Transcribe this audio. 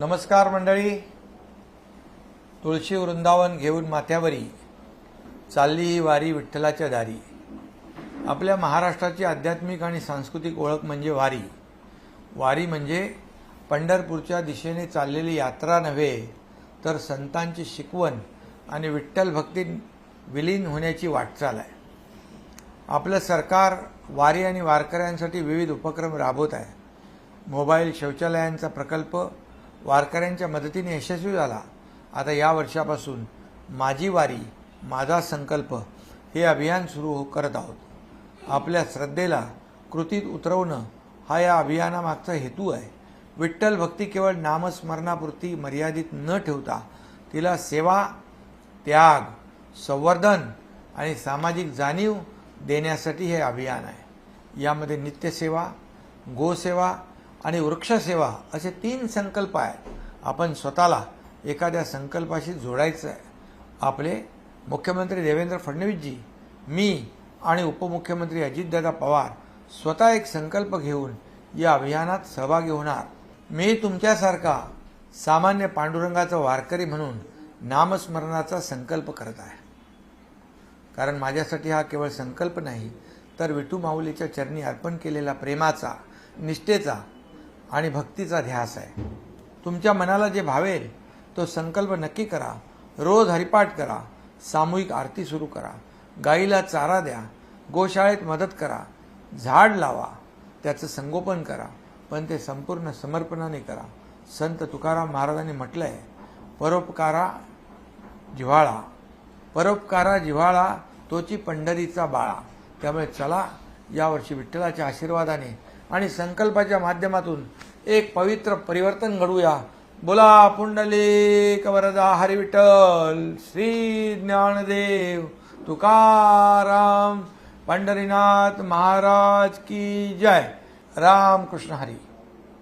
नमस्कार मंडळी. तुळशी वृंदावन घेऊन माथ्यावरी चालली ही वारी विठ्ठलाच्या दारी. आपल्या महाराष्ट्राची आध्यात्मिक आणि सांस्कृतिक ओळख म्हणजे वारी. वारी म्हणजे पंढरपूरच्या दिशेने चाललेली यात्रा नव्हे, तर संतांची शिकवण आणि विठ्ठल भक्तीत विलीन होण्याची वाटचाल आहे. आपलं सरकार वारी आणि वारकऱ्यांसाठी विविध उपक्रम राबवत आहे. मोबाईल शौचालयांचा प्रकल्प वारकऱ्यांच्या मदतीने यशस्वी झाला. आता या वर्षापासून माझी वारी माझा संकल्प हे अभियान सुरू करत आहोत. आपल्या श्रद्धेला कृतीत उतरवणं हा या अभियानामागचा हेतू आहे. विठ्ठल भक्ती केवळ नामस्मरणापुरती मर्यादित न ठेवता तिला सेवा, त्याग, संवर्धन आणि सामाजिक जाणीव देण्यासाठी हे अभियान आहे. यामध्ये नित्यसेवा, गोसेवा आणि वृक्षसेवा असे 3 संकल्प आहेत. आपण स्वतःला एखाद्या संकल्पाशी जोडायचं आहे. आपले मुख्यमंत्री देवेंद्र फडणवीसजी, मी आणि उपमुख्यमंत्री अजितदादा पवार स्वतः एक संकल्प घेऊन या अभियानात सहभागी होणार. मी तुमच्यासारखा सामान्य पांडुरंगाचा वारकरी म्हणून नामस्मरणाचा संकल्प करत आहे. कारण माझ्यासाठी हा केवळ संकल्प नाही, तर विठू माऊलीच्या चरणी अर्पण केलेला प्रेमाचा, निष्ठेचा आणि भक्तीचा ध्यास आहे. तुमच्या मनाला जे भावेल तो संकल्प नक्की करा. रोज हरिपाठ करा, सामूहिक आरती सुरू करा, गाईला चारा द्या, गोशाळेत मदत करा, झाड लावा, त्याचं संगोपन करा, पण ते संपूर्ण समर्पणाने करा. संत तुकाराम महाराजांनी म्हटलंय, परोपकारा जिव्हाळा तोची पंढरीचा बाळा. त्यामुळे चला यावर्षी विठ्ठलाच्या आशीर्वादाने आणि संकल्पाच्या माध्यमातून एक पवित्र परिवर्तन घडवूया. बोला पुंडलिक वरदा हरी विठ्ठल. श्री ज्ञानदेव तुकाराम पंढरीनाथ महाराज की जय. राम कृष्ण हरी.